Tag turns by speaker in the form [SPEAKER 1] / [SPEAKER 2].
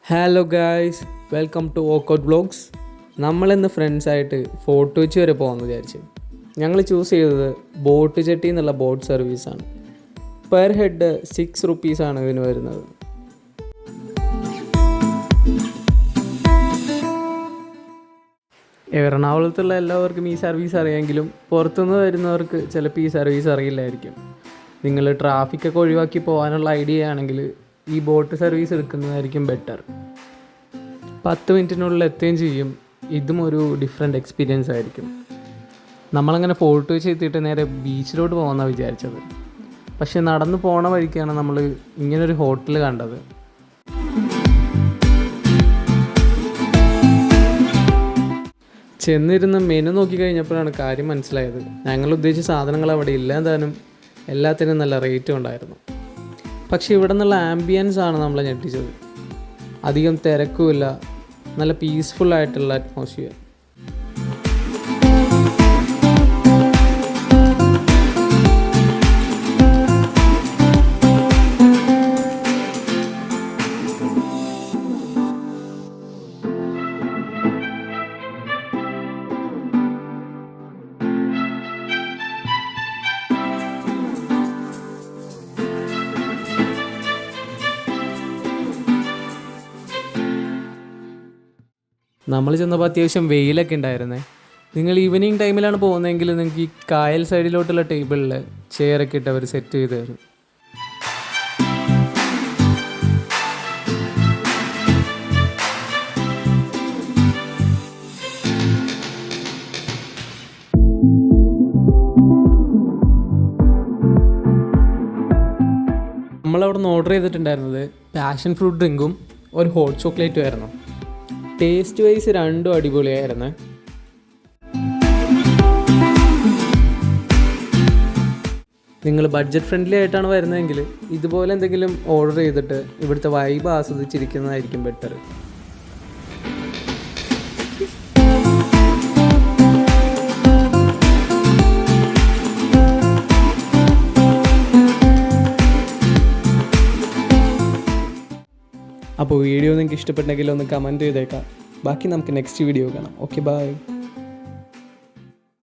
[SPEAKER 1] Hello guys, welcome to ഓക്കൗട്ട് vlogs. നമ്മളിന്ന് ഫ്രണ്ട്സായിട്ട് ഫോർട്ട് കൊച്ചി വരെ പോകാമെന്ന് വിചാരിച്ചു. ഞങ്ങൾ ചൂസ് ചെയ്തത് ബോട്ട് ജെട്ടി എന്നുള്ള ബോട്ട് സർവീസാണ്. പെർ ഹെഡ് 6 റുപ്പീസാണ് ഇതിന് വരുന്നത്. എറണാകുളത്തുള്ള എല്ലാവർക്കും ഈ സർവീസ് അറിയാമെങ്കിലും പുറത്തുനിന്ന് വരുന്നവർക്ക് ചിലപ്പോൾ ഈ സർവീസ് അറിയില്ലായിരിക്കും. നിങ്ങൾ ട്രാഫിക്കൊക്കെ ഒഴിവാക്കി പോകാനുള്ള ഐഡിയ ആണെങ്കിൽ ഈ ബോട്ട് സർവീസ് എടുക്കുന്നതായിരിക്കും ബെറ്റർ. 10 മിനിറ്റിനുള്ളിൽ എത്തുകയും ചെയ്യും. ഇതും ഒരു ഡിഫറെൻറ്റ് എക്സ്പീരിയൻസ് ആയിരിക്കും. നമ്മളങ്ങനെ ഫോർട്ട് കൊച്ചി എത്തിയിട്ട് നേരെ ബീച്ചിലോട്ട് പോകുമെന്നാണ് വിചാരിച്ചത്. പക്ഷേ നടന്നു പോണ വഴിക്കാണ് നമ്മൾ ഇങ്ങനൊരു ഹോട്ടൽ കണ്ടത്. ചെന്നിരുന്ന് മെനു നോക്കിക്കഴിഞ്ഞപ്പോഴാണ് കാര്യം മനസ്സിലായത്. ഞങ്ങൾ ഉദ്ദേശിച്ച സാധനങ്ങൾ അവിടെ ഇല്ലാതാനും എല്ലാത്തിനും നല്ല റേറ്റും ഉണ്ടായിരുന്നു. പക്ഷേ ഇവിടെ നിന്നുള്ള ആംബിയൻസ് ആണ് നമ്മളെ ഞെട്ടിച്ചത്. അധികം തിരക്കുമില്ല, നല്ല പീസ്ഫുള്ളായിട്ടുള്ള അറ്റ്മോസ്ഫിയർ. നമ്മൾ ചെന്നപ്പോൾ അത്യാവശ്യം വെയിലൊക്കെ ഉണ്ടായിരുന്നേ. നിങ്ങൾ ഈവനിങ് ടൈമിലാണ് പോകുന്നതെങ്കിൽ നിങ്ങൾക്ക് ഈ കായൽ സൈഡിലോട്ടുള്ള ടേബിളിൽ ചെയറൊക്കെ ഇട്ട് അവർ സെറ്റ് ചെയ്ത് തരും. നമ്മളവിടെ നിന്ന് ഓർഡർ ചെയ്തിട്ടുണ്ടായിരുന്നത് പാഷൻ ഫ്രൂട്ട് ഡ്രിങ്കും ഒരു ഹോട്ട് ചോക്ലേറ്റും ആയിരുന്നു. ടേസ്റ്റ് വൈസ് രണ്ടും അടിപൊളിയായിരുന്നു. നിങ്ങൾ ബഡ്ജറ്റ് ഫ്രണ്ട്ലി ആയിട്ടാണ് വരുന്നതെങ്കിൽ ഇതുപോലെ എന്തെങ്കിലും ഓർഡർ ചെയ്തിട്ട് ഇവിടുത്തെ വൈബ് ആസ്വദിച്ചിരിക്കുന്നതായിരിക്കും ബെറ്റർ. അപ്പോൾ വീഡിയോ നിങ്ങൾക്ക് ഇഷ്ടപ്പെട്ടെങ്കിൽ ഒന്ന് കമൻറ്റ് ചെയ്തേക്കാം. ബാക്കി നമുക്ക് നെക്സ്റ്റ് വീഡിയോ കാണാം. Okay, by.